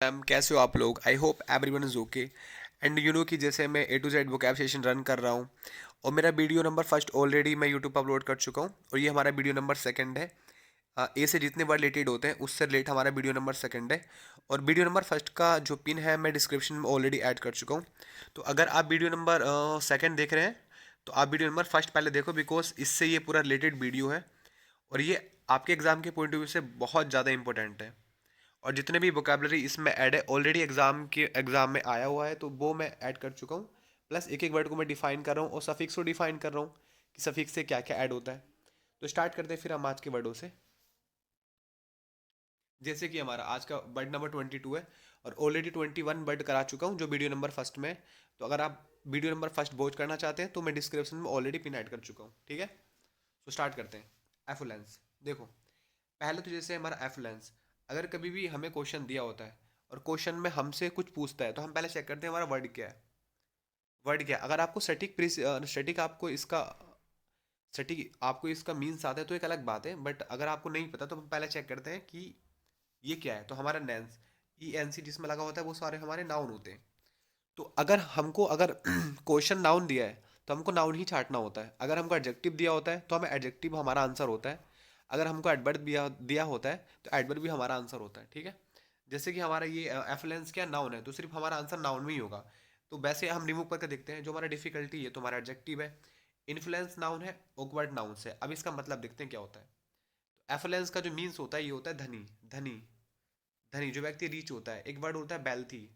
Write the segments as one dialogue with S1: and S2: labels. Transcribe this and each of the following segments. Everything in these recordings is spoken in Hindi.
S1: मैम, कैसे हो आप लोग? I hope everyone is okay. And you know कि जैसे मैं A to Z vocab session run कर रहा हूँ और मेरा वीडियो नंबर फर्स्ट ऑलरेडी मैं यूट्यूब पर अपलोड कर चुका हूँ और ये हमारा वीडियो नंबर सेकंड है। ए से जितने वर्ड रिलेटेड होते हैं उससे रिलेट हमारा वीडियो नंबर सेकंड है। और वीडियो नंबर फर्स्ट का जो पिन है मैं डिस्क्रिप्शन में ऑलरेडी ऐड कर चुका हूँ। तो अगर आप वीडियो नंबर सेकंड देख रहे हैं तो आप वीडियो नंबर फर्स्ट पहले देखो, बिकॉज इससे ये पूरा रिलेटेड वीडियो है और ये आपके एग्ज़ाम के पॉइंट ऑफ व्यू से बहुत ज़्यादा इंपॉर्टेंट है। और जितने भी वोकेबलरी इसमें ऐड है ऑलरेडी एग्जाम में आया हुआ है, तो वो मैं ऐड कर चुका हूँ। प्लस एक एक वर्ड को मैं डिफाइन कर रहा हूँ और सफिक्स को डिफाइन कर रहा हूँ कि सफिक्स से क्या क्या ऐड होता है। तो स्टार्ट करते हैं फिर हम आज के वर्डों से। जैसे कि हमारा आज का वर्ड नंबर 22 है और ऑलरेडी 21 वर्ड करा चुका हूँ जो वीडियो नंबर फर्स्ट में है। तो अगर आप वीडियो नंबर फर्स्ट वॉच करना चाहते हैं तो मैं डिस्क्रिप्शन में ऑलरेडी पिन ऐड कर चुका हूँ, ठीक है। तो स्टार्ट करते हैं। एफुलेंस देखो, पहले तो जैसे हमारा एफुलेंस, अगर कभी भी हमें क्वेश्चन दिया होता है और क्वेश्चन में हमसे कुछ पूछता है तो हम पहले चेक करते हैं हमारा वर्ड क्या है। वर्ड क्या है, अगर आपको स्टैटिक आपको इसका मीन्स आता है तो एक अलग बात है, बट अगर आपको नहीं पता तो हम पहले चेक करते हैं कि ये क्या है। तो हमारा नेंस, ई एन सी जिसमें लगा होता है वो सारे हमारे नाउन होते हैं। तो अगर क्वेश्चन नाउन दिया है तो हमको नाउन ही छांटना होता है। अगर हमको एडजेक्टिव दिया होता है तो हमें एडजेक्टिव हमारा आंसर होता है। अगर हमको एडवर्ब दिया होता है तो एडवर्ब भी हमारा आंसर होता है, ठीक है। जैसे कि हमारा ये एफिलेंस क्या नाउन है तो सिर्फ हमारा आंसर नाउन में ही होगा। तो वैसे हम रिमूव करके देखते हैं जो हमारा डिफिकल्टी है तो हमारा एडजेक्टिव है। इन्फ्लुएंस नाउन है, ऑकवर्ड नाउन से। अब इसका मतलब देखते हैं क्या होता है। तो एफिलेंस का जो मीन्स होता है ये होता है धनी। धनी, धनी जो व्यक्ति रीच होता है। एक वर्ड होता है बेल्थी,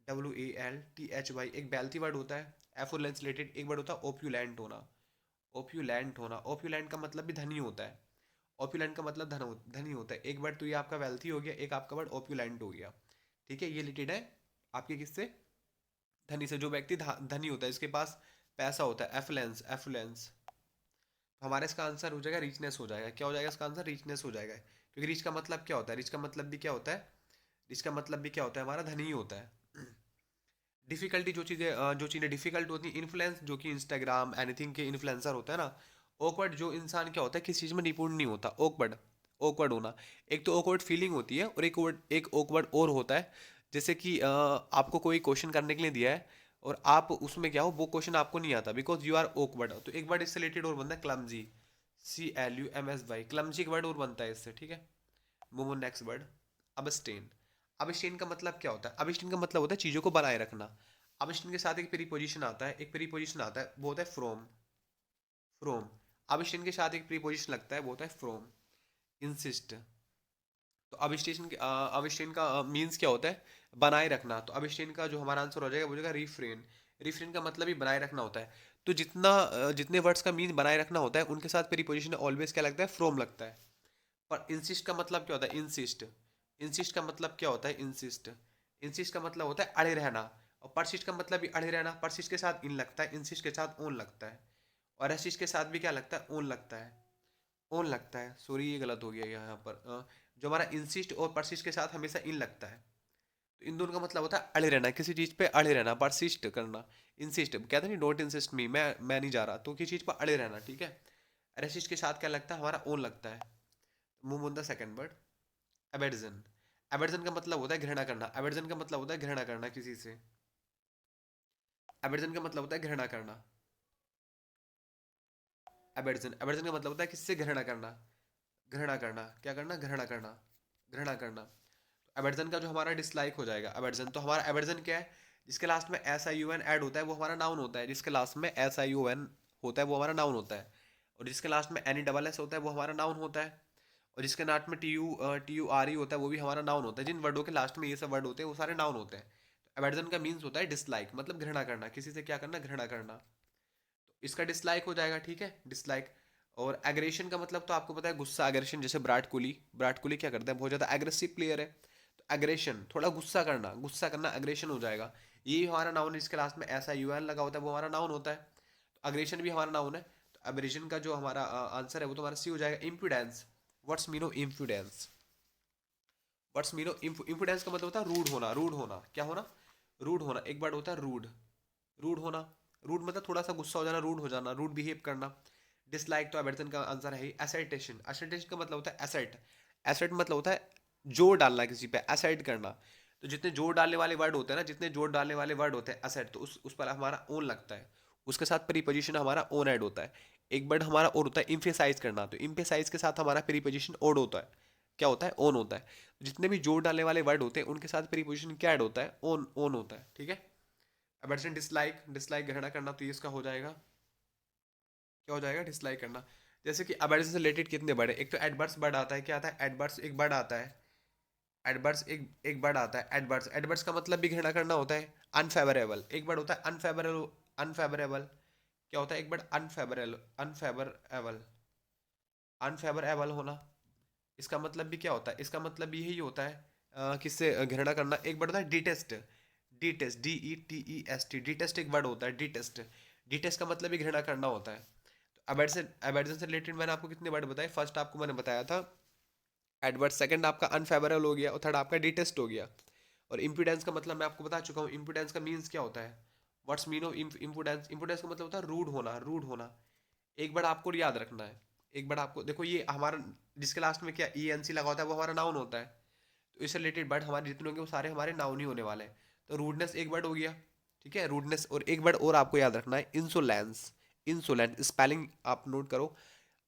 S1: WALTHY, एक बेल्थी वर्ड होता है। एफुलेंस रिलेटेड एक वर्ड होता है ओप्यूलेंट होना। ओप्यूलेंट होना, ओप्यूलेंट का मतलब भी धनी होता है। ओप्यूलेंट का मतलब धनी होता है। एक वर्ड तो ये आपका वेल्थी हो गया, एक आपका वर्ड ओप्यूलेंट हो गया, ठीक है। ये रिलेटेड है आपके किससे, धनी से। जो व्यक्ति धनी होता है, इसके पास पैसा होता है, एफुलेंस एफुलेंस। तो हमारा इसका आंसर हो जाएगा रिचनेस हो जाएगा। क्या हो जाएगा इसका आंसर? रिचनेस हो जाएगा, क्योंकि रिच का मतलब क्या होता है, रिच का मतलब भी क्या होता है, रिच का मतलब भी क्या होता है, हमारा धनी ही होता है। डिफिकल्टी जो चीज़ें डिफिकल्ट होती हैं। इन्फ्लुएंस जो कि इंस्टाग्राम एनीथिंग के इन्फ्लुएंसर होता है ना। ऑकवर्ड जो इंसान क्या होता है किसी चीज़ में निपुण नहीं होता। ऑकवर्ड, ऑकवर्ड होना। एक तो ऑकवर्ड फीलिंग होती है और एक ऑकवर्ड और होता है। जैसे कि आपको कोई क्वेश्चन करने के लिए दिया है और आप उसमें क्या हो, वो क्वेश्चन आपको नहीं आता बिकॉज यू आर ऑकवर्ड। तो एक वर्ड इससे रिलेटेड और बनता है क्लमजी, CLUMSY। क्लमजी एक वर्ड और बनता है इससे, ठीक है। Move on next word, abstain. Abstain का मतलब क्या होता है? अबस्टेन का मतलब होता है चीज़ों को बनाए रखना। अबस्टेन के साथ एक प्रीपोजिशन आता है, एक प्रीपोजिशन आता है वो होता है फ्रॉम। फ्रॉम, अबस्टेन के साथ एक प्रीपोजिशन लगता है वो होता है फ्रॉम। इंसिस्ट, तो अबस्टेन का मीन्स क्या होता है? बनाए रखना। तो अबस्टेन का जो हमारा आंसर हो जाएगा वो हो जाएगा रिफ्रेन। रिफ्रेन का मतलब ही बनाए रखना होता है। तो जितने वर्ड्स का मीन बनाए रखना होता है उनके साथ प्रीपोजिशन ऑलवेज क्या लगता है? फ्रॉम लगता है। पर इंसिस्ट का मतलब क्या होता है? इंसिस्ट, इंसिस्ट का मतलब क्या होता है? इंसिस्ट, इंसिस्ट का मतलब होता है अड़े रहना। और परसिस्ट का मतलब भी अड़े रहना। परसिस्ट के साथ इन लगता है, इंसिस्ट के साथ ओन लगता है। और रेसिस्ट के साथ भी क्या लगता है? ओन लगता है। ओन लगता है, सॉरी ये गलत हो गया यहाँ पर। जो हमारा इंसिस्ट और परसिस्ट के साथ हमेशा इन लगता है। तो इन दोनों का मतलब होता है अड़े रहना, किसी चीज़ पे अड़े रहना, परसिस्ट करना। इंसिस्ट कहते नहीं, डोंट इंसिस्ट मी, मैं नहीं जा रहा, तो किसी चीज़ पर अड़े रहना, ठीक है। रेसिस्ट के साथ क्या लगता है? हमारा ओन लगता है। Move on the second word, aversion. Aversion का मतलब होता है घृणा करना। एवर्जन का मतलब होता है घृणा करना किसी से। एवर्जन का मतलब होता है घृणा करना। एवर्जन, एवर्जन का मतलब होता है किसी से घृणा करना। घृणा करना, क्या करना? घृणा करना, घृणा करना। एवर्जन का जो हमारा डिसलाइक हो जाएगा एवर्जन। तो हमारा एवर्जन क्या है? जिसके लास्ट में SIUN ऐड होता है वो हमारा नाउन होता है। जिसके लास्ट में SIUN होता है वो हमारा नाउन होता है। और जिसके लास्ट में NESS होता है वो हमारा नाउन होता है। और जिसके नाट में TURE होता है वो भी हमारा नाउन होता है। जिन वर्डों के लास्ट में ये सब वर्ड होते हैं वो सारे नाउन होते हैं। तो एवर्जन का मीन्स होता है डिसलाइक, मतलब घृणा करना, किसी से क्या करना? घृणा करना। तो इसका डिसलाइक हो जाएगा, ठीक है, डिसलाइक। और एग्रेशन का मतलब तो आपको पता है गुस्सा, एग्रेशन। जैसे विराट कोहली क्या करता है? बहुत ज़्यादा एग्रेसिव प्लेयर है। तो एग्रेशन थोड़ा गुस्सा करना, गुस्सा करना एग्रेशन हो जाएगा। ये हमारा नाउन, इसके लास्ट में SIUN लगा होता है वो हमारा नाउन होता है। तो एग्रेशन भी हमारा नाउन है। तो एब्रेशन का जो हमारा आंसर है वो तो हमारा सी हो जाएगा, impudence. What's mean of impudence? What's mean of impudence का मतलब होता है रूड होना। रूड होना, क्या होना? रूड होना। एक वर्ड होता है रूड, रूड होना। रूड मतलब थोड़ा सा गुस्सा हो जाना, रूड हो जाना, रूड बिहेव करना। डिसलाइक तो एबर्सन का आंसर है ही। एसेटेशन, एसेटेशन का मतलब होता है एसेट। एसेट मतलब होता है जोर डालना किसी पे, एसेट करना। तो जितने जोड़ डालने वाले वर्ड होते हैं ना, जितने जोड़ डालने वाले वर्ड होते हैं असेट, तो उस पर हमारा ओन लगता है, उसके साथ प्रीपोजिशन हमारा ओन ऐड होता है। एक वर्ड हमारा और होता है इम्फेसाइज करना, तो इम्फेसाइज के साथ हमारा प्रीपोजिशन ओड होता है, क्या होता है, ओन होता है। जितने भी जोड़ डालने वाले वर्ड होते हैं उनके साथ प्रीपोजिशन क्या ऐड होता है, ओन, ओन होता है, ठीक है। अब डिसलाइक, डिसलाइक घृणा करना, तो ये इसका हो जाएगा, क्या हो जाएगा, डिसलाइक करना। जैसे कि अब से रिलेटेड कितने वर्ड है, एक तो एडवर्स वर्ड आता है, क्या आता है, एडवर्स एक वर्ड आता है, एडवर्स एक एक वर्ड आता है, एडवर्स, एडवर्स का मतलब भी घृणा करना होता है। अनफेवरेबल एक वर्ड होता है, अनफेवरेबल, अनफेवरेबल क्या होता है, एक वर्ड अनफेवरेबल, अनफेवरेबल, अनफेवरेबल होना, इसका मतलब भी क्या होता है, इसका मतलब भी यही होता है किससे घृणा करना। एक वर्ड होता है डिटेस्ट, डिटेस्ट, DETEST, डिटेस्ट एक वर्ड होता है, डिटेस्ट, डिटेस्ट का मतलब भी घृणा करना होता है। तो अबर्जन से रिलेटेड मैंने आपको कितने वर्ड बताए, फर्स्ट आपको मैंने बताया था एडवर्स, सेकंड आपका अनफेवरेबल हो गया, और थर्ड आपका डिटेस्ट हो गया। और इम्प्रूडेंस का मतलब मैं आपको बता चुका हूँ, इम्प्रूडेंस का मीन्स क्या होता है, व्हाट्स मीन ऑफ इम्प्रूडेंस, इम्प्रूडेंस का मतलब होता है रूड होना, रूड होना। एक बार आपको याद रखना है, एक बार आपको देखो, ये हमारा जिसके लास्ट में क्या ENC लगा होता है वो हमारा नाउन होता है, तो इससे रिलेटेड वर्ड हमारे जितने होंगे वो सारे हमारे नाउन ही होने वाले हैं। तो रूडनेस एक वर्ड हो गया, ठीक है, रूडनेस। और एक वर्ड और आपको याद रखना है, इंसोलेंस, इंसोलेंस स्पेलिंग आप नोट करो,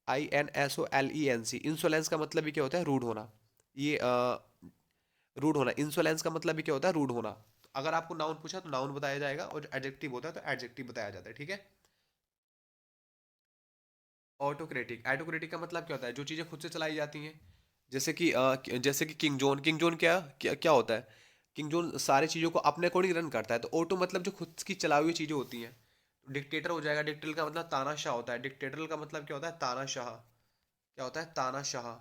S1: INSOLENC, इंसोलेंस का मतलब भी क्या होता है, रूड होना। ये रूड होना, इंसोलेंस का मतलब भी क्या होता है, रूड होना। तो अगर आपको नाउन पूछा तो नाउन बताया जाएगा, और एडजेक्टिव होता है तो एडजेक्टिव बताया जाता है, ठीक है। ऑटोक्रेटिक, ऑटोक्रेटिक का मतलब क्या होता है, जो चीज़ें खुद से चलाई जाती हैं। जैसे कि किंग जॉन, किंग जॉन क्या होता है, किंग जॉन सारी चीज़ों को अपने अकॉर्डिंग रन करता है। तो ऑटो मतलब जो खुद की चलाई हुई चीज़ें होती हैं। डिक्टेटर हो जाएगा, डिक्टेटर का मतलब तानाशाह होता है, डिक्टेटर का मतलब क्या होता है, तानाशाह, क्या होता है, तानाशाह,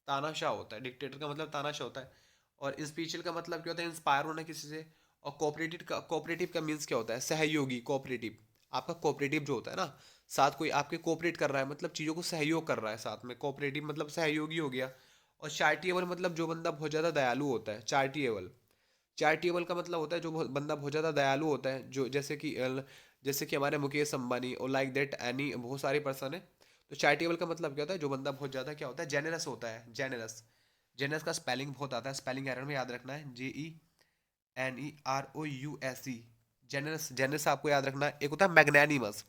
S1: तानाशाह होता है, डिक्टेटर का मतलब तानाशाह होता है। और इंस्पीचियल का मतलब क्या होता है, इंस्पायर होना किसी से। और कोऑपरेटिव का मीन्स क्या होता है, सहयोगी, कोऑपरेटिव। आपका कोऑपरेटिव जो होता है ना, साथ कोई आपके कोऑपरेट कर रहा है, मतलब चीज़ों को सहयोग कर रहा है साथ में, कोऑपरेटिव मतलब सहयोगी हो गया। और चैरिटेबल मतलब जो बंदा बहुत ज़्यादा दयालु होता है, चैरिटेबल, चैरिटेबल का मतलब होता है जो बंदा बहुत ज़्यादा दयालु होता है, जो जैसे कि हमारे मुकेश अंबानी और लाइक दैट एनी बहुत सारे पर्सन है। तो चैरिटेबल का मतलब क्या होता है, जो बंदा बहुत ज़्यादा क्या होता है, जेनरस होता है, जेनरस। जेनरस का स्पेलिंग बहुत आता है, स्पेलिंग एरर में याद रखना है, JENEROUS। जेनरस, जेनरस आपको याद रखना है। एक होता है मैग्नैनिमस,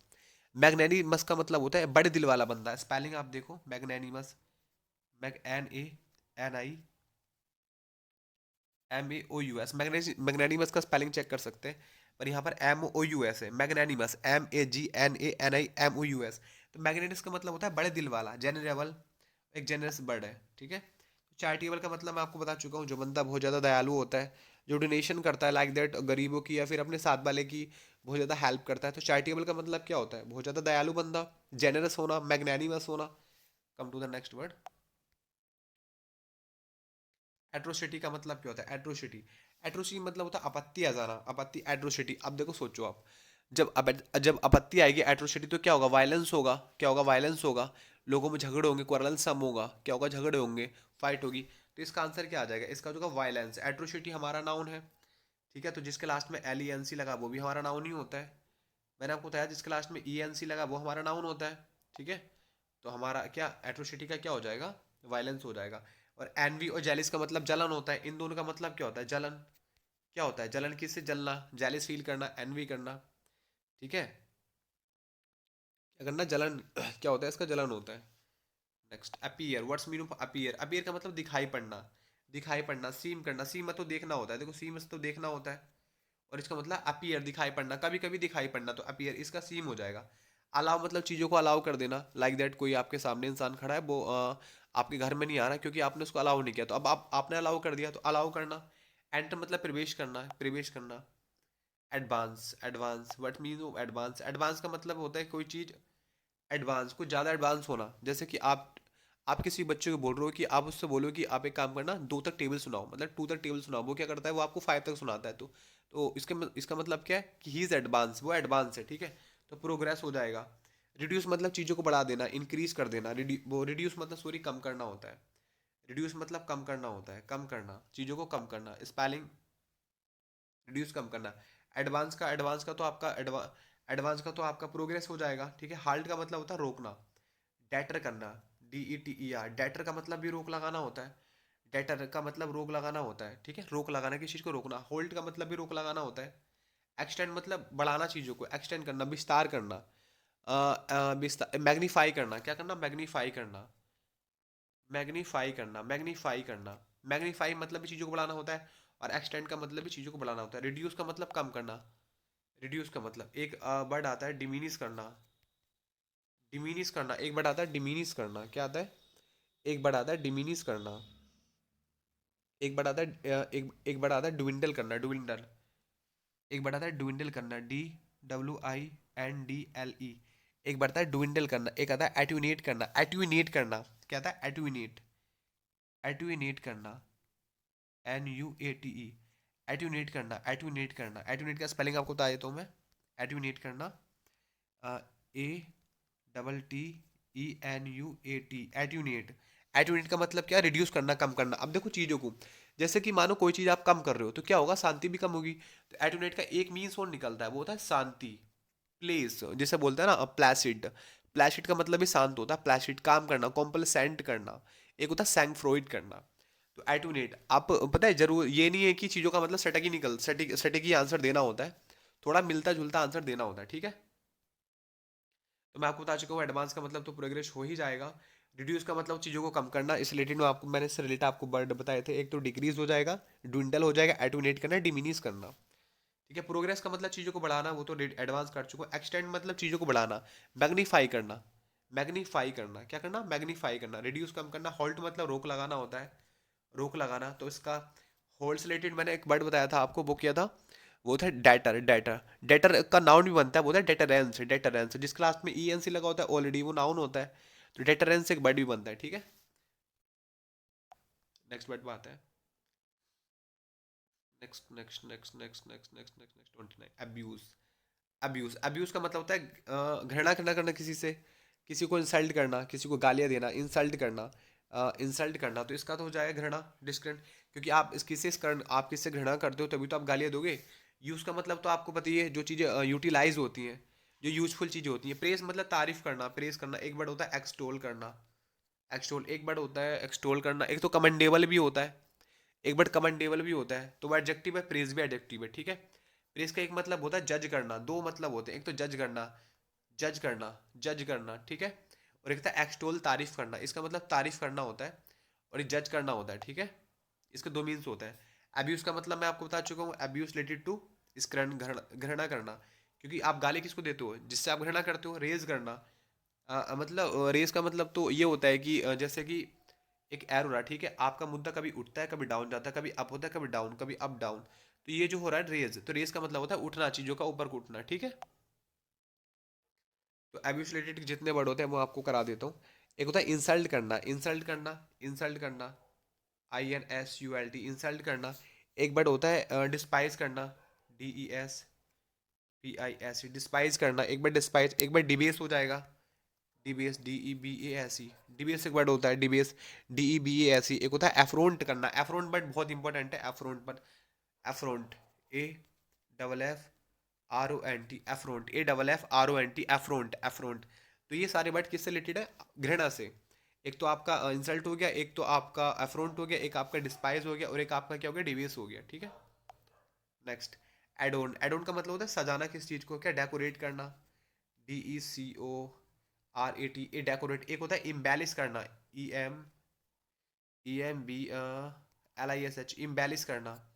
S1: मैग्नैनिमस का मतलब होता है बड़े दिल वाला बंदा, स्पेलिंग आप देखो, मैग्नैनिमस, MAGNANIMOUS, मैग्नेनिमस का स्पेलिंग चेक कर सकते हैं, पर यहाँ पर MOUS है, मैग्नेनिमस, MAGNANIMOUS। तो मैग्नेटिस का मतलब होता है बड़े दिल वाला, जेनरेबल, एक जेनरस बर्ड है, ठीक है। चैरिटेबल का मतलब मैं आपको बता चुका हूँ, जो बंदा बहुत ज़्यादा दयालु होता है, जो डोनेशन करता है, लाइक दैट गरीबों की या फिर अपने साथ वाले की बहुत ज़्यादा हेल्प करता है। तो चैरिटेबल का मतलब क्या होता है, बहुत ज़्यादा दयालु बंदा, जेनरस होना, मैग्नेनिमस होना। Come to the next word, atrocity का मतलब क्या होता है, एट्रोसिटी, एट्रोसिटी मतलब होता है आपत्ति आ जाना, आपत्ति, एट्रोसिटी। अब देखो सोचो आप, जब आपत्ति आएगी, एट्रोसिटी, तो क्या होगा, वायलेंस होगा, क्या होगा, वायलेंस होगा, लोगों में झगड़े होंगे, क्वारल सम होगा, क्या होगा, झगड़े होंगे, फाइट होगी। तो इसका आंसर क्या आ जाएगा, इसका जो होगा वायलेंस। एट्रोसिटी हमारा नाउन है, ठीक है, तो जिसके लास्ट में LENC लगा वो भी हमारा नाउन ही होता है। मैंने आपको बताया जिसके लास्ट में ENC लगा वो हमारा नाउन होता है, ठीक है। तो हमारा क्या, एट्रोसिटी का क्या हो जाएगा, वायलेंस हो जाएगा। और एनवी और जेलिस का मतलब जलन होता है, इन दोनों का मतलब क्या होता है, जलन, क्या होता है, जलन किससे, जलना, जेलिस फील करना, एनवी करना, ठीक है, क्या करना, जलन क्या होता है, इसका जलन होता है। Next, appear, what's mean of appear, appear का मतलब दिखाई पड़ना, दिखाई पड़ना, सीम करना, सीम में तो देखना होता है, देखो सीम में तो देखना होता है, और इसका मतलब अपीयर, दिखाई पड़ना, कभी कभी दिखाई पड़ना, तो अपीयर इसका सीम हो जाएगा। अलाउ मतलब चीज़ों को अलाउ कर देना, लाइक दैट कोई आपके सामने इंसान खड़ा है, वो आपके घर में नहीं आ रहा क्योंकि आपने उसको अलाउ नहीं किया, तो अब आपने अलाउ कर दिया, तो अलाउ करना। एंटर मतलब प्रवेश करना, प्रवेश करना। Advance, advance, what mean of advance, advance का मतलब होता है कोई चीज़ एडवांस, कुछ ज़्यादा एडवांस होना। जैसे कि आप किसी बच्चे को बोल रहे हो कि आप उससे बोलो कि आप एक काम करना, 2 तक टेबल सुनाओ, मतलब 2 तक टेबल सुनाओ, वो क्या करता है, वो आपको 5 तक सुनाता है। तो इसका मतलब क्या है कि ही इज़ एडवांस, वो एडवांस है, ठीक है। तो प्रोग्रेस हो जाएगा। रिड्यूस मतलब चीज़ों को बढ़ा देना, इंक्रीज कर देना, वो रिड्यूस मतलब सॉरी कम करना होता है, रिड्यूस मतलब कम करना होता है, कम करना, चीज़ों को कम करना, स्पेलिंग रिड्यूस, कम करना। एडवांस का तो आपका प्रोग्रेस हो जाएगा, ठीक है। हाल्ट का मतलब होता है रोकना, डेटर करना, DETER, डेटर का मतलब भी रोक लगाना होता है। डेटर का मतलब रोक लगाना होता है, ठीक है, रोक लगाना, किसी चीज़ को रोकना। होल्ड का मतलब भी रोक लगाना होता है। एक्सटेंड मतलब बढ़ाना, चीज़ों को एक्सटेंड करना, विस्तार करना। विस्तार, मैग्नीफाई करना, क्या करना, मैग्नीफाई करना, मैग्नीफाई करना, मैग्नीफाई करना। मैग्नीफाई मतलब भी चीज़ों को बढ़ाना होता है, और एक्सटेंड का मतलब भी चीज़ों को बढ़ाना होता है। रिड्यूस का मतलब कम करना। रिड्यूस का मतलब एक वर्ड आता है डिमिनिश करना। डिमिनिश करना एक वर्ड आता है, डिमिनिश करना क्या आता है, एक वर्ड आता है डिमिनिश करना। एक वर्ड आता है एक वर्ड आता है डुइंडल करना, डुइंडल। एक वर्ड आता है डुइंडल करना, DWINDLE। एक बढ़ता है डुइंडल करना, एक आता है एट्यूनेट करना, एट्यूनेट करना क्या आता है, एट्यूनेट, एट्यूनेट करना, NUATE। एट्यूनेट करना, एट्यूनेट करना, एट्यूनेट का स्पेलिंग आपको बता देता हूँ मैं। एट्यूनेट करना, ATTENUAT, एट्यूनेट। एट्यूनेट का मतलब क्या, रिड्यूस करना, कम करना। अब देखो चीज़ों को, जैसे कि मानो कोई चीज़ आप कम कर रहे हो तो क्या होगा, शांति भी कम होगी। तो एट्यूनेट का एक मीन्स और निकलता है, वो होता है शांति। प्लेस, जैसे बोलते हैं ना प्लासिड। प्लासिड का मतलब भी शांत होता है, प्लासिड काम करना, कॉम्प्लेसेंट करना। एक होता है सैंक्फ्रोइड करना। तो एटूनेट, आप पता है जरूर ये नहीं है कि चीज़ों का मतलब सटक ही निकल, सटिक सटिक ही आंसर देना होता है। थोड़ा मिलता जुलता आंसर देना होता है, ठीक है। तो मैं आपको बता चुका हूँ एडवांस का मतलब तो प्रोग्रेस हो ही जाएगा। रिड्यूस का मतलब चीज़ों को कम करना, इस रिलेटेड में आपको मैंने इससे रिलेटेड आपको वर्ड बताए थे। एक तो डिक्रीज हो जाएगा, ड्विंडल हो जाएगा, एटूनेट करना, डिमिनिश करना। ठीक है, प्रोग्रेस का मतलब चीज़ों को बढ़ाना, वो तो एडवांस कर चुका हूँ। एक्सटेंड मतलब चीज़ों को बढ़ाना। मैग्नीफाई करना, मैग्नीफाई करना क्या करना, मैग्नीफाई करना। रिड्यूस कम करना। हॉल्ट मतलब रोक लगाना होता है, रोक लगाना। तो इसका होल्ड से रिलेटेड मैंने एक वर्ड बताया था आपको, वो किया था, वो था डेटर। डेटर, डेटर का नाउन भी बनता है, वो था डेटरेंस। डेटरेंस जिस क्लास में ENC लगा होता है ऑलरेडी, वो नाउन होता है। तो डेटरेंस एक वर्ड भी बनता है, ठीक है। नेक्स्ट वर्ड बात है, next next next next next next next next 29, abuse. Abuse, abuse का मतलब होता है घृणा करना, करना किसी से, किसी को इंसल्ट करना, किसी को गालियाँ देना, इंसल्ट करना। इंसल्ट करना, तो इसका तो हो जाएगा घृणा, डिस्क्रेंट। क्योंकि आप इस किससे आप किससे घृणा करते हो तभी तो आप गालियाँ दोगे। यूज़ का मतलब तो आपको पता ही है, जो चीज़ें यूटिलाइज होती हैं, जो यूजफुल चीज़ें होती हैं। प्रेस मतलब तारीफ करना, प्रेस करना। एक वर्ड होता है एक्सटोल करना, एक्सटोल एक वर्ड होता है, एक्सटोल करना। एक तो कमेंडेबल भी होता है, एक वर्ड कमेंडेबल भी होता है। तो वो एडजेक्टिव है, प्रेज भी एडजेक्टिव है, ठीक है। प्रेज का एक मतलब होता है जज करना, दो मतलब होते हैं, एक तो जज करना, जज करना, जज करना, ठीक है। और एक था एक्सटोल, तारीफ करना। इसका मतलब तारीफ करना होता है, और ये जज करना होता है, ठीक है। इसके दो मीन्स होता है। अब्यूज का मतलब मैं आपको बता चुका हूँ, अब्यूज रिलेटेड टू स्क्रन, घृणा करना। क्योंकि आप गाली किसको देते हो, जिससे आप घृणा करते हो, रेज करना। मतलब रेस का मतलब तो ये होता है कि जैसे कि एक एरो रहा, ठीक है, आपका मुद्दा कभी उठता है, कभी डाउन जाता है, कभी अप होता है, कभी डाउन, कभी अप डाउन। तो ये जो हो रहा है रेस, तो रेस का मतलब होता है उठना, चीज़ों का ऊपर को उठना, ठीक है। तो एब्यूज रिलेटेड जितने वर्ड होते हैं वो आपको करा देता हूँ। एक होता है इंसल्ट करना, इंसल्ट करना, इंसल्ट करना, INSULT, इंसल्ट करना। एक वर्ड होता है डिस्पाइज करना, DESPISE, डिस्पाइज करना। एक बार डिस्पाइज, एक बार डिबेस हो जाएगा, डिबेस, DEBASE। डिबेस एक वर्ड होता है, डिबेस, DEBASE। एक होता है एफ्रोंट करना, एफ्रोंट वर्ड बहुत इंपॉर्टेंट है, एफ्रोंट पर। एफ्रोंट, AFFRONT, एफ्रोंट, AFFRONT, एफ्रोंट, एफ्रोंट। तो ये सारे वर्ड किससे रिलेटेड है, घृणा से। एक तो आपका इंसल्ट हो गया, एक तो आपका एफ्रोंट हो गया, एक आपका डिस्पाइज हो गया, और एक आपका क्या हो गया, डिवेस हो गया, ठीक है। नेक्स्ट, एडोन। एडोन का मतलब होता है सजाना किस चीज़ को, क्या, डेकोरेट करना, DECORAT, ए डेकोरेट। एक होता है इम्बेलिश करना, EMBLISH, इम्बेलिश करना।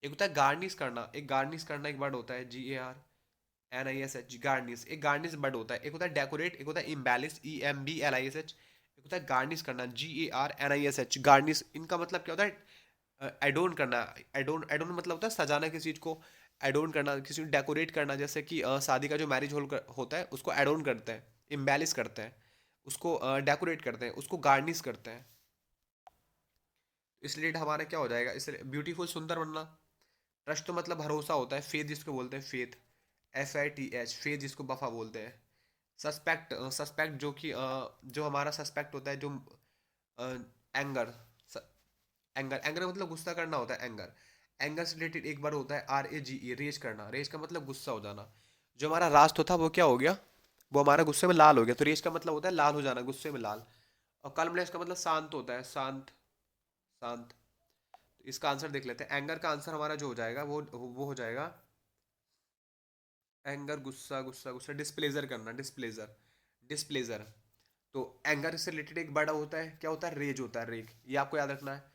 S1: एक होता है गार्निश करना, एक गार्निश करना एक वर्ड होता है, GARNISH, गार्निश। एक गार्निश वर्ड होता है। एक होता है डेकोरेट, एक होता है इम्बेलिश, EMBLISH। एक होता है गार्निश करना, GARNISH, गार्निश। इनका मतलब क्या होता है, एडोन करना। एडोन, एडोन मतलब होता है सजाना किसी चीज़ को, एडोन करना, किसी को डेकोरेट करना। जैसे कि शादी का जो मैरिज हॉल होता है उसको एडोन करते हैं, इम्बेलिश करते हैं, उसको डेकोरेट करते हैं, उसको गार्निश करते हैं। इसलिए हमारा क्या हो जाएगा, इसलिए ब्यूटीफुल, सुंदर बनना। ट्रस्ट तो मतलब भरोसा होता है, फेथ जिसको बोलते हैं, फेथ, FATH, फेथ जिसको बफा बोलते हैं। सस्पेक्ट, सस्पेक्ट जो कि जो हमारा सस्पेक्ट होता है, जो एंगर, एंगर, एंगर मतलब गुस्सा करना होता है, एंगर। एंगर से रिलेटेड एक बार होता है RAGE, रेज करना। रेज का मतलब गुस्सा हो जाना। जो हमारा राष्ट्र था वो क्या हो गया, वो हमारा गुस्से में लाल हो गया। तो रेज का मतलब होता है लाल हो जाना, गुस्से में लाल। और कलमलेस का मतलब शांत होता है, शांत, शांत। तो इसका आंसर देख लेते हैं। एंगर का आंसर हमारा जो हो जाएगा वो हो जाएगा एंगर, गुस्सा गुस्सा गुस्सा, डिस्प्लेजर करना, डिस्प्लेजर, डिस्प्लेजर। तो एंगर से रिलेटेड एक बड़ा होता है, क्या होता है, रेज होता है, रेग, ये आपको याद रखना है।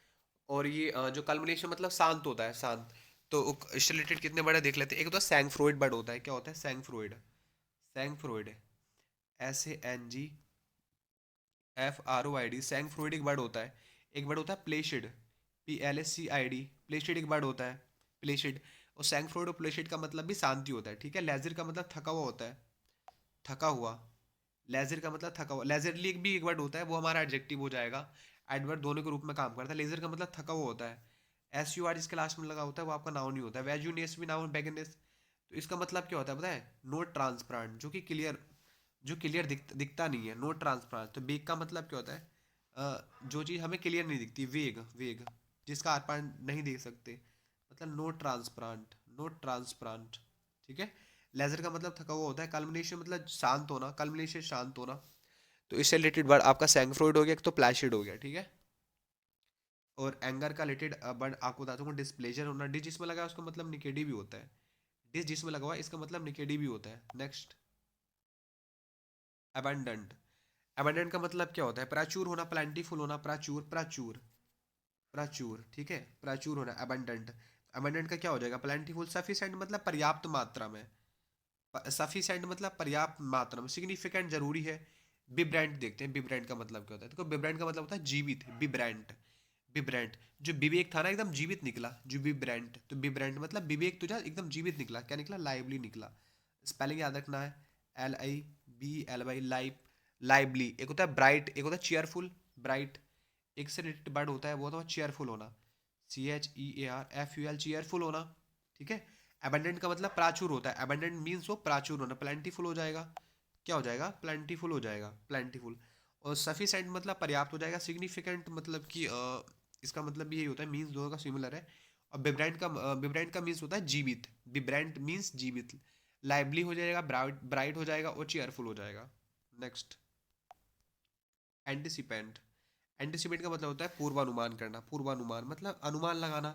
S1: और ये जो कल्मिनेशन मतलब शांत होता है, शांत। तो इससे रिलेटेड कितने बड़े देख लेते हैं। एक होता है सैंगफ्रोइड बर्ड होता है, क्या होता है, सैंगफ्रोइड, सैंगफ्रोइड, SANGFROID, सैंगफ्रोइड एक बर्ड होता है। एक बर्ड होता है प्लेशिड, PLACID, प्लेशिड एक बर्ड होता है, प्लेशिड। और सैंगफ्रोइड और प्लेशिड का मतलब भी शांति होता है, ठीक है। लेजर का मतलब थका हुआ होता है, थका हुआ। लेजर का मतलब थका हुआ, लेजरली एक भी एक वर्ड होता है, वो हमारा एडजेक्टिव हो जाएगा। एडवर्ब दोनों के रूप में काम करता है। लेजर का मतलब थका हुआ होता है। SUR जिसके लास्ट में लगा होता है वो आपका नाउन ही होता है। वेजुनेस भी नाउन, बेगनेस। तो इसका मतलब क्या होता है पता है, नोट ट्रांसपेरेंट, जो कि क्लियर, जो क्लियर दिखता नहीं है, नोट ट्रांसपेरेंट। तो बेग का मतलब क्या होता है, जो चीज़ हमें क्लियर नहीं दिखती, वेग, वेग, जिसका आर पार नहीं देख सकते, मतलब नोट ट्रांसपेरेंट, नोट ट्रांसपेरेंट, ठीक है। लेजर का मतलब थका हुआ होता है। कल्मिनेशन मतलब शांत होना, कल्मिनेशन शांत होना। तो इससे रिलेटेड वर्ड आपका सैंगफ्रोइड हो गया, एक तो प्लाशिड हो गया, ठीक है। और एंगर का रिलेटेड वर्ड आपको बताता हूँ, डिस्प्लेजर होना। डिस जिसमें लगा है उसका मतलब निकेडी भी होता है। डिस जिसमें लगा हुआ है इसका मतलब निकेडी भी होता है। Next, abundant. अबंडेंट का मतलब क्या होता है, प्राचुर होना, प्लेंटीफुल होना, प्राचुर, प्राचुर, प्राचुर, ठीक है, प्राचुर होना, अबंडेंट। अबंडेंट का क्या हो जाएगा, प्लेंटीफुल। सफिशिएंट मतलब पर्याप्त मात्रा में, सफिशिएंट मतलब पर्याप्त मात्रा में। सिग्निफिकेंट जरूरी है। बिब्रेंट देखते हैं, बिब्रेंट का मतलब क्या होता है। देखो बिब्रेंट का मतलब होता है जीवित, बिब्रेंट, बिब्रेंट। जो विवेक था ना एकदम जीवित निकला, जो बिब्रेंट, तो बिब्रेंट मतलब विवेक तुझा एकदम जीवित निकला, क्या निकला, लाइवली निकला। स्पेलिंग याद रखना है, LIBLY, लाइव, लाइवली। एक होता है ब्राइट, एक होता है चेयरफुल, ब्राइट। एक से रिलेटेड वर्ड होता है, वो होता है चेयरफुल होना, CHEARFUL, चेयरफुल होना, ठीक है। अबंडेंट का मतलब प्राचुर होता है। अबंडेंट मीन्स वो प्राचुर होना, प्लेंटीफुल हो जाएगा, क्या हो जाएगा, प्लेंटीफुल हो जाएगा, प्लेंटीफुल। और सफिशेंट मतलब पर्याप्त हो जाएगा। सिग्निफिकेंट मतलब कि इसका मतलब भी यही होता है, मीन्स दोनों का सिमिलर है। और बिब्रेंट का मीन्स होता है जीवित, बिब्रेंट मीन्स जीवित। लाइवली हो जाएगा, ब्राइट, ब्राइट हो जाएगा, और चेयरफुल हो जाएगा। नेक्स्ट, एंटिसिपेंट। एंटिसिपेट का मतलब होता है पूर्वानुमान करना, पूर्वानुमान मतलब अनुमान लगाना।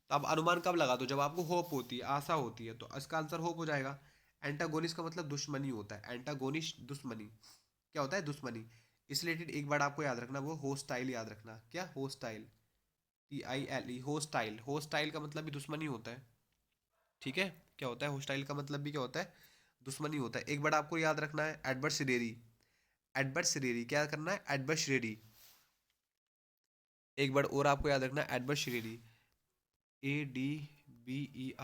S1: तो अब अनुमान कब लगा, दो जब आपको होप होती है, आशा होती है, तो इसका आंसर होप हो जाएगा। एंटागोनिस्ट का मतलब दुश्मनी होता है, एंटागोनिस्ट दुश्मनी, क्या होता है, दुश्मनी। इस रिलेटेड एक बार आपको याद रखना, वो होस्टाइल याद रखना, क्या, होस्टाइल, TILE, होस्टाइल। होस्टाइल का मतलब भी दुश्मनी होता है, ठीक है। क्या होता है, होस्टाइल का मतलब भी क्या होता है, दुश्मनी होता है। एक बार आपको याद रखना है, एडवर्सरी, एडवर्सरी क्या करना है, एडवर्सरी। एक वर्ड और आपको याद रखना है, एडवर्सरी, ADVERSARSY,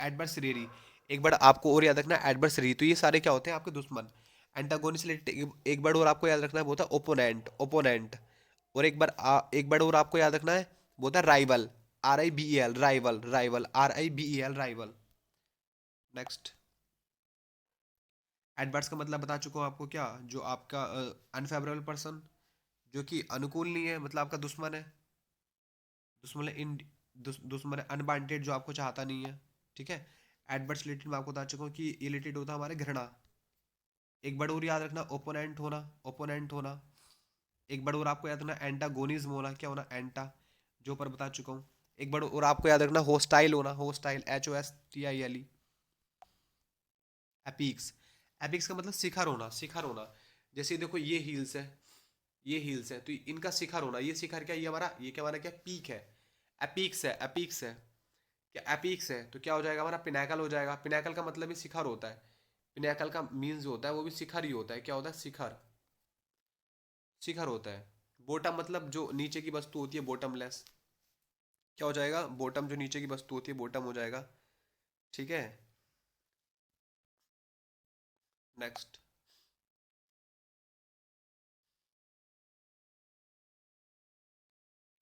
S1: एडवर्सरी। एक वर्ड आपको और याद रखना है, एडवर्सरी। तो ये सारे क्या होते हैं, आपके दुश्मन। एंटागोनिस्ट रिलेटेड एक वर्ड और आपको याद रखना है, वो होता है ओपोनेंट, ओपोनेंट। और एक वर्ड और आपको याद रखना है, वो होता है rival, RIVEL, rival, rival, RIVEL, rival. Next, adverse का मतलब बता चुका हूँ आपको, क्या, जो आपका अनफेवरेबल पर्सन, जो कि अनुकूल नहीं है, मतलब आपका दुश्मन है। दुश्मन इन, दुश्मन अनवांटेड, जो आपको चाहता नहीं है, ठीक है। एडवर्स रिलेटेड मैं आपको बता चुका हूँ कि ये रिलेटेड होता है हमारे घृणा। एक वर्ड और याद रखना, ओपोनेंट होना, ओपोनेंट होना। एक वर्ड और आपको याद रखना, एंटागोनिज्म होना, क्या होना, एंटा, जो पर बता चुका हूँ। एक वर्ड और आपको याद रखना, होस्टाइल होना, होस्टाइल, HOSTILE। एपिक्स, एपिक्स का मतलब शिखर होना, शिखर होना। जैसे देखो ये हील्स है, ये हील्स है, तो इनका शिखर होना, ये शिखर क्या, ये हमारा, ये क्या हमारा, क्या पीक है, एपिक्स है, एपिक्स है। क्या एपिक्स है, तो क्या हो जाएगा हमारा, पिनाकल हो जाएगा। पिनाकल का मतलब ही शिखर होता है। पिनाकल का मीन्स जो होता है वो भी शिखर ही होता है, क्या होता है, शिखर, शिखर होता है। बॉटम मतलब जो नीचे की वस्तु होती है, बॉटमलेस, क्या हो जाएगा, बॉटम जो नीचे की वस्तु होती है, बॉटम हो जाएगा, ठीक है। नेक्स्ट,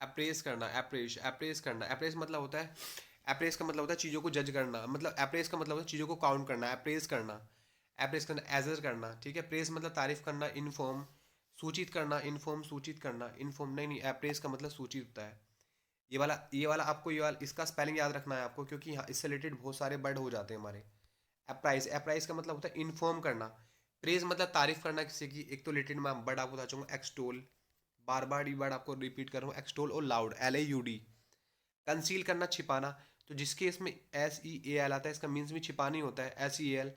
S1: अप्रेस करना, अप्रेस, अप्रेस करना, अप्रेस मतलब होता है, अप्रेस का मतलब होता है चीज़ों को जज करना, मतलब अप्रेस का मतलब होता है चीज़ों को काउंट करना, अप्रेस करना, अप्रेस करना, एजर करना, ठीक है। प्रेस मतलब तारीफ करना, इन्फॉर्म, सूचित करना, इन्फॉर्म, सूचित करना, इन्फॉर्म, नहीं नहीं, अप्रेस का मतलब सूचित होता है। ये वाला आपको, ये वाला इसका स्पेलिंग याद रखना है आपको, क्योंकि यहाँ इससे रिलेटेड बहुत सारे वर्ड हो जाते हैं हमारे। अप्राइज, अप्राइज का मतलब होता है इन्फॉर्म करना। प्रेज मतलब तारीफ करना किसी की। एक तो रिलेटेड मैं वर्ड आपको बता चूंगा, एक्सटोल, बार बार ये वर्ड आपको रिपीट कर रहा हूँ, एक्सटोल और लाउड, LAUD। कंसील करना, छिपाना, तो जिसके इसमें SEAL आता है, इसका मीन्स भी छिपानी होता है, SEL।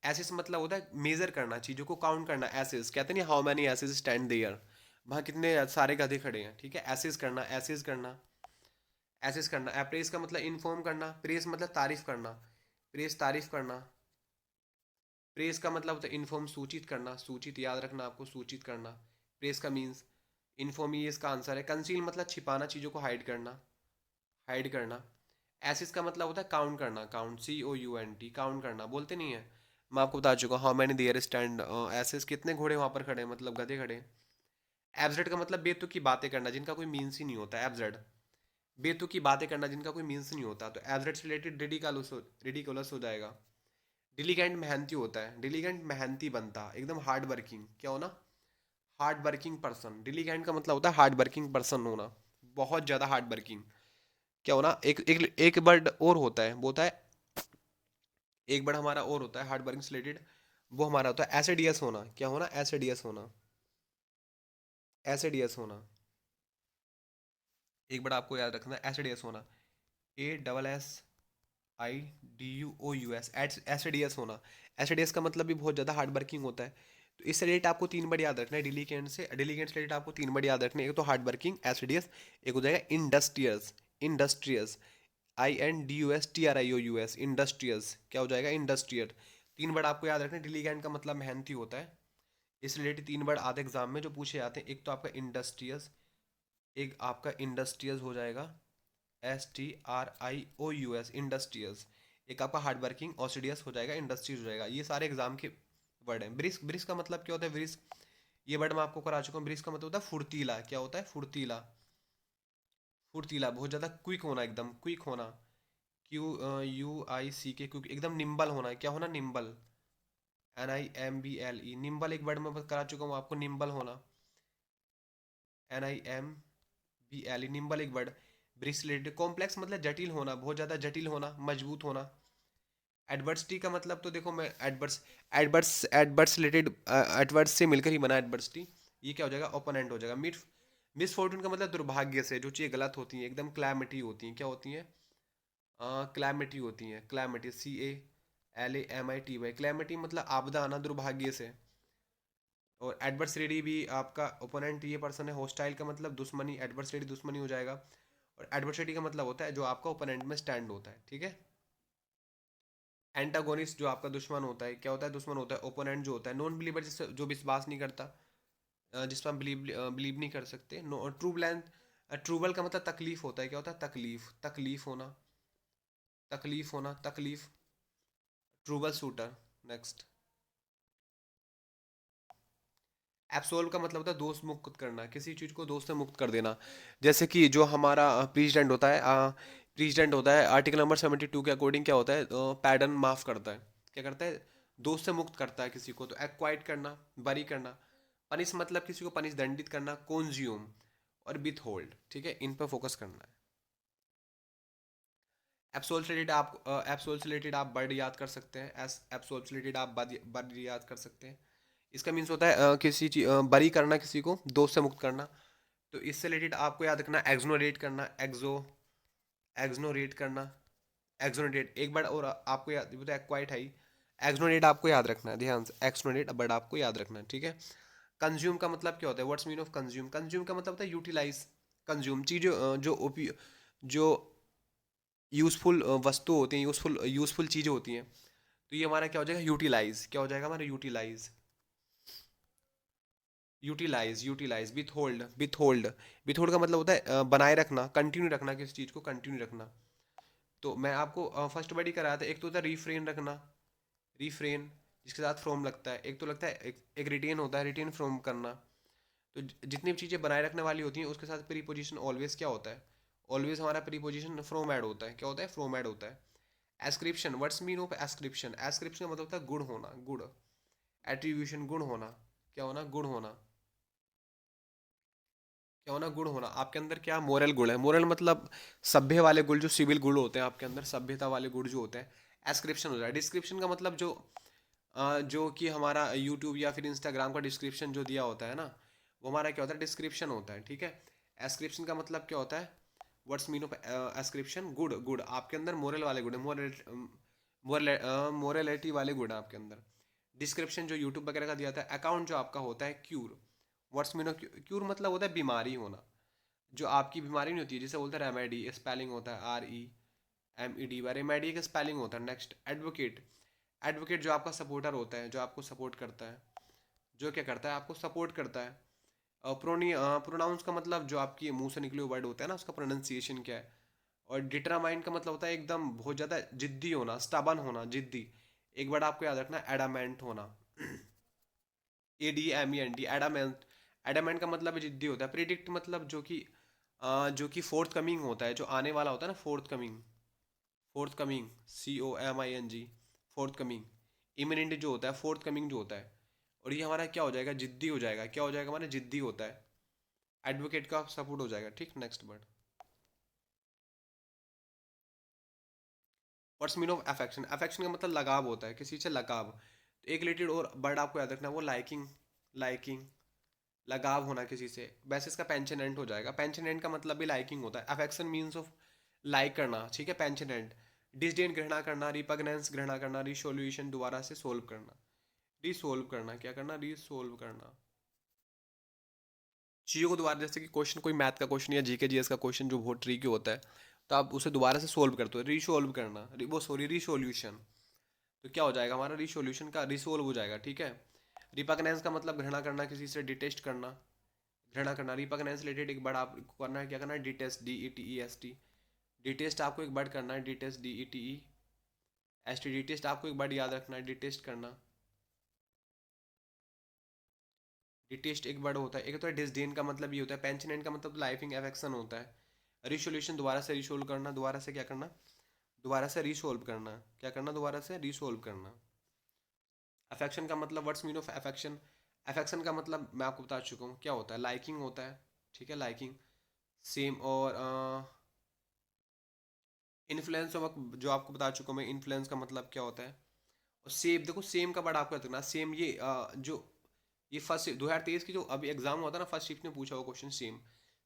S1: एसिस मतलब होता है मेजर करना, चीज़ों को काउंट करना, एसिस कहते हैं नहीं, हाउ मैनी एसिस स्टैंड देयर, वहाँ कितने सारे गधे खड़े हैं, ठीक है, एसिस करना, एसिस करना, एसिस करना। अप्रेस का मतलब इन्फॉर्म करना, प्रेस मतलब तारीफ करना, प्रेस तारीफ करना, प्रेस का मतलब होता है इन्फॉर्म सूचित करना, सूचित याद रखना आपको, सूचित करना, प्रेस का मीन्स इन्फॉर्म, ये इसका आंसर है। कंसील मतलब छिपाना, चीज़ों को हाइड करना, हाइड करना। एसिस का मतलब होता है काउंट करना, काउंट, COUNT, काउंट करना, बोलते नहीं है, मैं आपको बता चुका हूँ, हाउ मैनी देयर स्टैंड एसिस, कितने घोड़े वहाँ पर खड़े हैं, मतलब गधे खड़े। एब्सर्ड का मतलब बेतुकी बातें करना, जिनका कोई मीन्स ही नहीं होता, एब्सर्ड, बेतुकी बातें करना जिनका कोई मीन्स नहीं होता, तो एब्सर्ड से रिलेटेड रिडिकुलस हो जाएगा। डिलीगेंट मेहनती होता है, डिलीगेंट मेहनती बनता, एकदम हार्ड वर्किंग, क्या होना, हार्ड वर्किंग पर्सन। डिलीगेंट का मतलब होता है हार्ड वर्किंग पर्सन होना, बहुत ज़्यादा हार्ड वर्किंग, क्या होना। एक वर्ड और होता है, वो होता है, एक वर्ड हमारा और होता है हार्ड वर्किंग से रिलेटेड, वो हमारा होता है एसिडियस होना, क्या होना, एसिडियस होना, एसिडियस होना। एक वर्ड आपको याद रखना है, एसिडियस होना, ASSIDUOUS, एसिडियस होना। एसिडियस का मतलब भी बहुत ज़्यादा हार्ड वर्किंग होता है। तो इससे रिलेटेड आपको 3 वर्ड याद रखना है, डिलीगेंट से, डिलीगेंट से रिलेटेड आपको 3 वर्ड याद रखने हैं, एक तो हार्ड वर्किंग, एसिडियस, एक हो जाएगा इंडस्ट्रियस, इंडस्ट्रियस, INDUSTRIOUS, इंडस्ट्रियस, क्या हो जाएगा, इंडस्ट्रियल। 3 वर्ड आपको याद रखना है, डिलीगेंट का मतलब मेहनती होता है, इस रिलेटेड 3 वर्ड आधे एग्जाम में जो पूछे जाते हैं, एक तो आपका इंडस्ट्रियस, एक आपका इंडस्ट्रियस हो जाएगा, STRIOUS, इंडस्ट्रियस, एक आपका हार्ड वर्किंग ऑसिडियस हो जाएगा, इंडस्ट्रीज हो जाएगा। ये सारे एग्जाम के वर्ड हैं। ब्रिस्क, ब्रिस्क का मतलब क्या होता है, ब्रिस्क, ये वर्ड मैं आपको करा चुका हूँ। ब्रिस्क का मतलब होता है फुर्तीला, क्या होता है, फुर्तीला, फुर्तीला, बहुत ज़्यादा क्विक होना, एकदम क्विक होना, QUICK, क्विक, एकदम निम्बल होना, क्या होना, निम्बल, NIMBLE, निम्बल एक वर्ड मैं करा चुका हूँ आपको, निम्बल होना, NIMBLE, निम्बल एक वर्ड। ब्रिस्क रिलेटेड, कॉम्प्लेक्स मतलब जटिल होना, बहुत ज़्यादा जटिल होना, मजबूत होना। एडवर्सिटी का मतलब तो देखो, मैं एडवर्स, एडवर्स रिलेटेड, एडवर्स से मिलकर ही बना एडवर्सिटी, ये क्या हो जाएगा, ओपोनेंट हो जाएगा। मिसफॉर्चून का मतलब दुर्भाग्य से, जो चीज़ें गलत होती हैं, एकदम क्लैमिटी होती हैं, क्या होती हैं, क्लैमिटी होती हैं, क्लैमिटी, CALAMITY, क्लैमिटी मतलब आपदा आना, दुर्भाग्य से। और एडवर्सरी भी आपका ओपोनेंट, ये पर्सन है। हॉस्टाइल का मतलब दुश्मनी, एडवर्सरी दुश्मनी हो जाएगा। और एडवर्सरी का मतलब होता है जो आपका ओपोनेंट में स्टैंड होता है, ठीक है। एंटागोनिस्ट जो आपका दुश्मन होता है, क्या होता है, दुश्मन होता है। ओपोनेंट जो होता है, नॉन बिलीवर, जिससे जो विश्वास नहीं करता, जिस पर हम बिलीव नहीं कर सकते। नो, ट्रूबल का मतलब तकलीफ होता है, क्या होता है, तकलीफ, तकलीफ होना, तकलीफ होना, तकलीफ। Trouble shooter, next. एब्सोल्व का मतलब होता है दोष मुक्त करना, किसी चीज़ को दोष से मुक्त कर देना। जैसे कि जो हमारा प्रेसिडेंट होता है, प्रेसिडेंट होता है, आर्टिकल नंबर 72 के अकॉर्डिंग क्या होता है, पैडन माफ करता है, क्या करता है, दोष से मुक्त करता है किसी को। तो एक्वाइट करना, बरी करना। पनिश मतलब किसी को पनिश, दंडित करना, कॉन्ज्यूम और विथ होल्ड, ठीक है, इन पर फोकस करना है। एप्सोल से रिलेटेड आप, एप्सोल से रिलेटेड आप वर्ड याद कर सकते हैं, एस एप्सोल से रिलेटेड आप वर्ड याद कर सकते हैं। इसका मीन्स होता है किसी चीज, बरी करना, किसी को दोष से मुक्त करना। तो इससे रिलेटेड आपको याद रखना, एक्सोनरेट करना, एक्सोनरेट करना, एक्सोनरेट। एक बार और आपको याद, वो तो एक्वाइट है ही। एक्सोनरेट आपको याद रखना है, ध्यान से, एक्सोनरेट वर्ड आपको याद रखना है, ठीक है। कंज्यूम का मतलब क्या होता है, what's mean of consume, consume का मतलब होता है यूटिलाइज। कंज्यूम चीज़, जो यूजफुल वस्तु होती हैं, यूजफुल यूजफुल चीज़ें होती हैं। तो ये हमारा क्या हो जाएगा, यूटिलाइज, क्या हो जाएगा हमारा, utilize, utilize, utilize. Withhold, withhold, withhold का मतलब होता है बनाए रखना, कंटिन्यू रखना, किसी चीज़ को कंटिन्यू रखना। तो मैं आपको फर्स्ट वर्ड ही कराया था, एक तो होता है रिफ्रेन रखना, रिफ्रेन, जिसके साथ फ्रॉम लगता है। एक तो लगता है, एक रिटेन होता है, रिटेन फ्रॉम करना। तो जितनी भी चीज़ें बनाए रखने वाली होती हैं, उसके साथ प्रीपोजिशन ऑलवेज क्या होता है, ऑलवेज हमारा प्रीपोजिशन फ्रॉम ऐड होता है, क्या होता है, फ्रॉम ऐड होता है। Ascription, what's mean of ascription, ascription का मतलब होता है गुण होना, गुण, एट्रीब्यूशन, गुण होना, क्या होना, गुण होना, क्या होना, गुण होना। आपके अंदर क्या मोरल गुण है, मोरल मतलब सभ्य वाले गुण, जो सिविल गुण होते हैं आपके अंदर, सभ्यता वाले गुण जो होते हैं। एस्क्रिप्शन हो जाए। डिस्क्रिप्शन का मतलब जो जो कि हमारा यूट्यूब या फिर इंस्टाग्राम का डिस्क्रिप्शन जो दिया होता है ना, वो हमारा क्या होता है, डिस्क्रिप्शन होता है, ठीक है। एस्क्रिप्शन का मतलब क्या होता है, what's mean of ascription, good, good आपके अंदर मोरल वाले गुण है, मोरलिटी वाले गुण है आपके अंदर। डिस्क्रिप्शन जो यूट्यूब वगैरह का दिया था। अकाउंट जो आपका होता है cure, what's mean of cure मतलब होता है बीमारी होना, जो आपकी बीमारी नहीं होती है, जिसे बोलते हैं रेमेडी, स्पेलिंग होता है REMEDY, रेमेडी का स्पेलिंग होता है। नेक्स्ट एडवोकेट, एडवोकेट जो आपका सपोर्टर होता है, जो आपको सपोर्ट करता है, जो क्या करता है, आपको सपोर्ट करता है। प्रोनाउंस का मतलब जो आपकी मुंह से निकले हुए वर्ड होता है ना, उसका प्रोनाउंसिएशन क्या है। और डिटरमाइन का मतलब होता है एकदम बहुत ज़्यादा जिद्दी होना, स्टबन होना, जिद्दी। एक वर्ड आपको याद रखना, एडामेंट होना, ADAMENT, एडामेंट। एडामेंट का मतलब जिद्दी होता है। प्रिडिक्ट मतलब जो कि फोर्थ कमिंग होता है, जो आने वाला होता है ना, forthcoming, forthcoming, COMING, forthcoming. Imminent जो होता है, फोर्थ कमिंग जो होता है। और ये हमारा क्या हो जाएगा, जिद्दी हो जाएगा। क्या हो जाएगा हमारा, जिद्दी होता है। एडवोकेट का सपोर्ट हो जाएगा, ठीक। Next word, what's mean of affection, affection का मतलब लगाव होता है, किसी से लगाव। तो एक रिलेटेड और वर्ड आपको याद रखना है, वो लाइकिंग, लाइकिंग, लगाव होना किसी से। वैसे इसका पेंशनेंट हो जाएगा। पेंशनेंट का मतलब भी लाइकिंग होता है। अफेक्शन मीन्स ऑफ लाइक करना, ठीक है। पेंशनेंट, डिसडेन घृणा करना, रिपग्नेंस घृणा करना, रिसोल्यूशन दोबारा से सोल्व करना, रिसोल्व करना, क्या करना, रिसोल्व करना चीज़ों को दोबारा। जैसे कि क्वेश्चन कोई मैथ का क्वेश्चन या GK GS का क्वेश्चन जो बहुत ट्रिकी होता है, तो आप उसे दोबारा से सोल्व करते हो, रिसोल्व करना, वो सॉरी, रिसोल्यूशन। तो क्या हो जाएगा हमारा, रिसोल्यूशन का रिसोल्व हो जाएगा, ठीक है। रिपग्नेंस का मतलब घृणा करना, किसी से डिटेस्ट करना, घृणा करना। रिपग्नेंस रिलेटेड एक वर्ड आपको करना है, क्या करना है, डिटेस्ट, DETEST। डिटेस्ट आपको एक वर्ड करना है, डिटेस्ट, DETEST। डिटेस्ट आपको एक वर्ड याद रखना है, डिटेस्ट करना। डिटेस्ट एक वर्ड होता है। एक तो है डिसडेन का मतलब ये होता है। पेंशनेंट का मतलब लाइफिंग अफेक्शन होता है। रिसोल्यूशन दोबारा से रिसोल्व करना, दोबारा से क्या करना, दोबारा से रिसोल्व करना, क्या करना, दोबारा से रिसोल्व करना। अफेक्शन का मतलब, what's mean of affection, affection का मतलब मैं आपको बता चुका हूँ, क्या होता है, लाइकिंग होता है, ठीक है, लाइकिंग। सेम। और इन्फ्लुएंस जो आपको बता चुका हूँ मैं, इन्फ्लुएंस का मतलब क्या होता है। और सेम, देखो सेम का वर्ड आपको रखना, सेम ये जो ये फर्स्ट 2023 की जो अभी एग्जाम हुआ था ना, फर्स्ट शिफ्ट में पूछा हुआ क्वेश्चन सेम।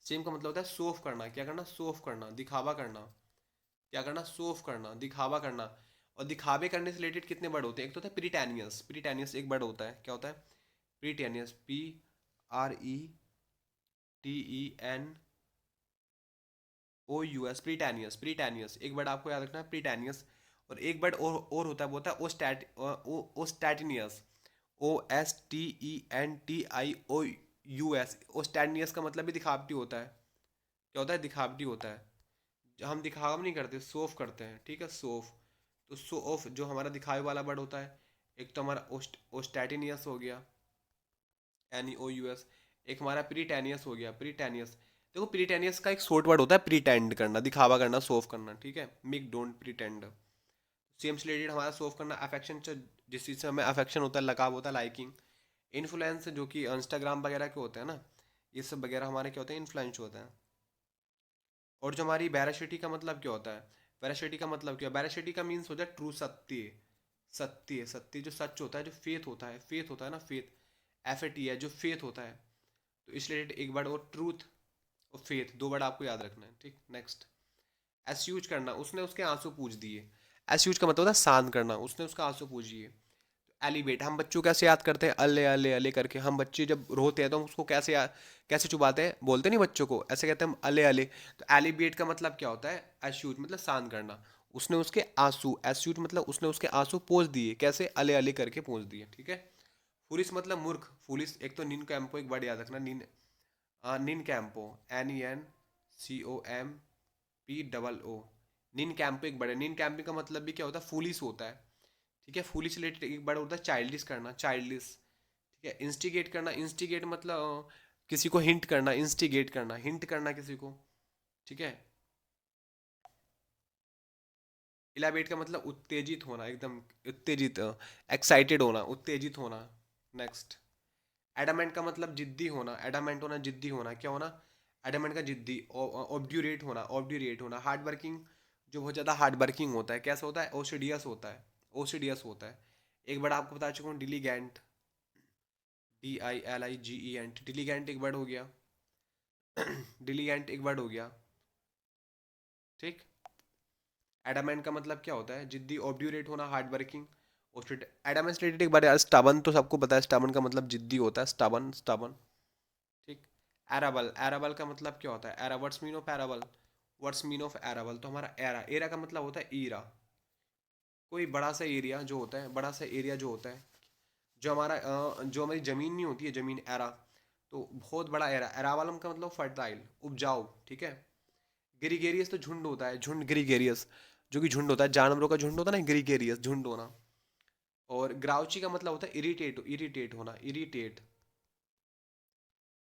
S1: सेम का मतलब होता है शो ऑफ करना, क्या करना, शो ऑफ करना, दिखावा करना, क्या करना, शो ऑफ करना, दिखावा करना। और दिखावे करने से रिलेटेड कितने वर्ड होते हैं, एक तो होता है प्रीटेनियस, प्रीटेनियस एक वर्ड होता है, क्या होता है, प्रीटेनियस, PRETENOUS, प्रीटेनियस, प्रीटेनियस एक वर्ड आपको याद रखना है, प्रीटेनियस। और एक वर्ड और होता है, वो होता है ओस्टैटिनियस, OSTENTIOUS। ओस्टैटिनियस का मतलब भी दिखावटी होता है, क्या होता है, दिखावटी होता है। जो हम दिखावा नहीं करते, शो ऑफ करते हैं, ठीक है, शो ऑफ। तो शो ऑफ जो हमारा दिखावे वाला वर्ड होता है, एक तो हमारा ओस्टैटिनियस हो गया, NEOUS। एक हमारा प्रीटेनियस हो गया, प्रीटेनियस। देखो प्रीटेनियस का एक शॉर्ट वर्ड होता है, प्रीटेंड करना, दिखावा करना, शो ऑफ करना, ठीक है। Make don't pretend. सेम से रिलेटेड हमारा शो ऑफ करना, अफेक्शन से, जिस चीज़ से हमें अफेक्शन होता है, लगाव होता है, लाइकिंग। इन्फ्लुएंस जो कि इंस्टाग्राम वगैरह के होते हैं ना, ये सब वगैरह हमारे क्या होते हैं, इन्फ्लुएंस होते हैं। और जो हमारी वेरासिटी का मतलब क्या होता है, वेरासिटी का मतलब क्या है, वेरासिटी का मीन्स होता है ट्रू, सत्य, सत्य, सत्य जो सच होता है, जो फेथ होता है, फेथ होता है ना, फेथ, FAT है, जो फेथ होता है। तो इस रिलेटेड एक वर्ड और ट्रूथ और फेथ, दो वर्ड आपको याद रखना है, ठीक। नेक्स्ट, एस्यूज करना, उसने उसके आंसू पूछ दिए। एस्यूज का मतलब होता है शांत करना, उसने उसका आंसू पूछ दिए। एलिवेट, हम बच्चों को कैसे याद करते हैं, अले अले अले करके। हम बच्चे जब रोते हैं तो हम उसको कैसे कैसे चुबाते हैं, बोलते नहीं बच्चों को, ऐसे कहते हैं हम, अले अले। तो एलिवेट का मतलब क्या होता है, एस्यूट मतलब शांत करना। उसने उसके आंसू, एस्यूट मतलब उसने उसके आंसू पोंछ दिए, कैसे, अले अले करके पोंछ दिए, ठीक है। फुलिस मतलब मूर्ख, फुलिस एक तो निन कैंपो एक वर्ड याद रखना, निन, निन कैंपो, NENCOMPOO। निन कैंपो एक वर्ड है। निन कैंपिंग का मतलब भी क्या होता है, फुलिस होता है, ठीक है। फुलिश रिलेटेड एक वर्ड होता है चाइल्डिश करना, चाइल्डिश, ठीक है। इंस्टिगेट करना, इंस्टिगेट मतलब किसी को हिंट करना, इंस्टिगेट करना, हिंट करना किसी को, ठीक है। इलाबेट का मतलब उत्तेजित होना, एकदम उत्तेजित, एक्साइटेड होना, उत्तेजित होना। नेक्स्ट, एडामेंट का मतलब जिद्दी होना, एडामेंट होना, जिद्दी होना, क्या होना, एडामेंट का जिद्दी। ऑब्ड्यूरेट होना, ऑब्ड्यूरेट होना, हार्ड वर्किंग, जो बहुत ज़्यादा हार्ड वर्किंग होता है, कैसा होता है, ओसीडियस होता है, ओसीडियस होता है। एक बार आपको बता चुका हूँ, डिलीगेंट, DILIGENT, डिलीगेंट एक वर्ड हो गया। डिलीगेंट एक वर्ड हो गया, ठीक। एडामेंट का मतलब क्या होता है? जिद्दी, ऑब्ड्यूरेट होना, हार्ड वर्किंग। एडामेंट रिलेटेड एक बार यार, स्टबन तो सबको पता है, स्टबन का मतलब जिद्दी होता है, स्टबन स्टबन, ठीक। एराबल, एराबल का मतलब क्या होता है? Era, what's mean of arable? What's mean of arable? तो हमारा एरा, एरा का मतलब होता है ईरा। कोई बड़ा सा एरिया जो होता है, बड़ा सा एरिया जो होता है, जो हमारा जो हमारी ज़मीन नहीं होती है, ज़मीन एरा, तो बहुत बड़ा एरा। एरावलम का मतलब फर्टाइल, उपजाऊ, ठीक है। ग्रीगेरियस तो झुंड होता है, झुंड, ग्रीगेरियस, जो कि झुंड होता है, जानवरों का झुंड होता है ना, ग्रीगेरियस, झुंड होना। और ग्राउची का मतलब होता है इरिटेट, इरिटेट होना, इरिटेट।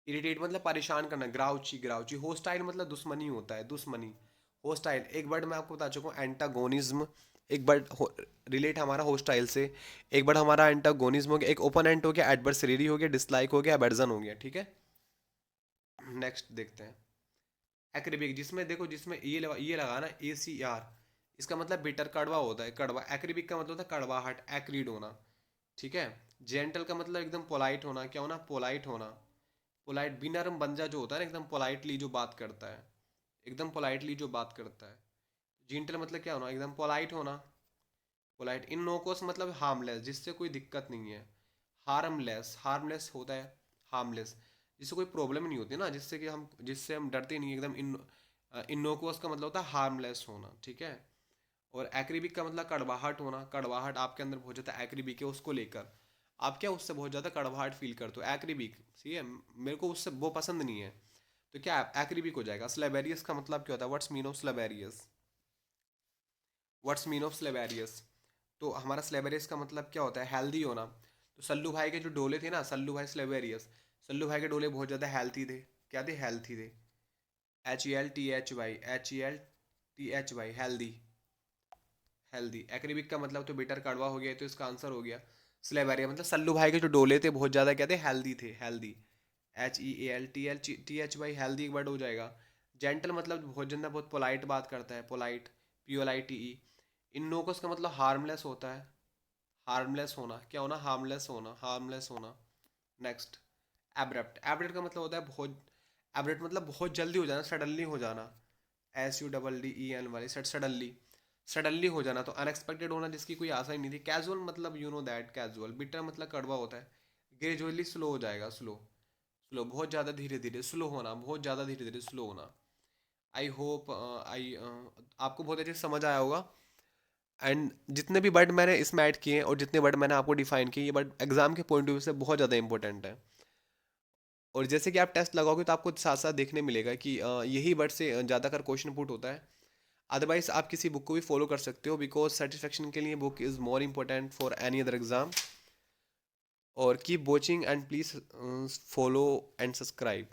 S1: इरिटेट मतलब परेशान करना, ग्राउची, ग्राउची। होस्टाइल मतलब दुश्मनी होता है, दुश्मनी। होस्टाइल एक वर्ड मैं आपको बता चुका हूँ, एंटागोनिज्म। एक वर्ड रिलेट हमारा होस्टाइल से। एक वर्ड हमारा एंटागोनिज्म हो गया, एक ओपोनेंट हो गया, एडवर्सरी हो गया, डिसलाइक हो गया, एवर्जन हो गया, ठीक है। नेक्स्ट देखते हैं एक्रिबिक, जिसमें देखो, जिसमें ये लगा ना, ACR, इसका मतलब बिटर, कड़वा होता है, कड़वा। एक्रिबिक का मतलब होता है कड़वाहट, एक्रीड होना, ठीक है। जेंटल का मतलब एकदम पोलाइट होना, क्या होना? पोलाइट होना। पोलाइट, बिनर्म बंजा जो होता है ना, एकदम पोलाइटली जो बात करता है, एकदम पोलाइटली जो बात करता है। जेंटल मतलब क्या होना? एकदम पोलाइट होना, पोलाइट। इन नोकोस मतलब हार्मलेस, जिससे कोई दिक्कत नहीं है। हार्मलेस, हार्मलेस होता है, हार्मलेस, जिससे कोई प्रॉब्लम नहीं होती ना, जिससे हम डरते नहीं, एकदम इनोकुअस का मतलब होता है हार्मलेस होना, ठीक है। और एक्रीबिक का मतलब कड़वाहट होना, कड़वाहट आपके अंदर बहुत ज़्यादा एक्रीबिक है उसको लेकर, आप क्या उससे बहुत ज़्यादा कड़वाहट फील करते हो, एक्रीबिक, ठीक है। मेरे को उससे वो पसंद नहीं है, तो क्या एक्रीबिक हो जाएगा। स्लेबेरियस का मतलब क्या होता है? What's mean of salubrious? What's mean of salubrious? तो हमारा स्लेबेरियस का मतलब क्या होता है? हेल्दी होना। तो सल्लू भाई के जो डोले थे ना, सल्लू भाई स्लेबेरियस, सल्लू भाई के डोले बहुत ज़्यादा हेल्थी थे। क्या थे? हेल्थी थे। HELTHY, healthy, healthy. एक्रीबिक का मतलब तो बिटर, कड़वा हो गया, तो इसका आंसर हो गया स्लेबेरिया। मतलब सल्लू भाई के जो डोले थे बहुत ज़्यादा क्या थे? हेल्दी थे, हेल्दी। HEALTHY, हेल्दी एक वर्ड हो जाएगा। जेंटल मतलब बहुत ज़्यादा, बहुत पोलाइट बात करता है, पोलाइट, POLITE। इनोकस का मतलब हार्मलेस होता है, हार्मलेस होना, क्या होना? हार्मलेस होना, हार्मलेस होना। नेक्स्ट, एब्रप्ट, एब्रप्ट का मतलब होता है बहुत, एब्रप्ट मतलब बहुत जल्दी हो जाना, सडनली हो जाना। SUDDEN वाली, सडनली, सडनली हो जाना। तो अनएक्सपेक्टेड होना, जिसकी कोई आशा ही नहीं थी। कैजुअल मतलब you know that, casual. Bitter मतलब कड़वा होता है। ग्रेजुअली स्लो हो जाएगा, स्लो, स्लो बहुत ज़्यादा धीरे धीरे, स्लो होना, बहुत ज़्यादा धीरे धीरे स्लो होना। आई होप आई आपको बहुत अच्छे से समझ आया होगा। एंड जितने भी वर्ड मैंने इसमें ऐड किए हैं और जितने वर्ड मैंने आपको डिफाइन किए, ये वर्ड एग्जाम के पॉइंट ऑफ व्यू से बहुत ज़्यादा इंपॉर्टेंट है। और जैसे कि आप टेस्ट लगाओगे तो आपको साथ साथ देखने मिलेगा कि यही वर्ड से ज़्यादातर क्वेश्चन पुट होता है। अदरवाइज आप किसी बुक को भी फॉलो कर सकते हो, बिकॉज सेटिस्फेक्शन के लिए book is more important for any other exam. और keep watching and please follow and subscribe.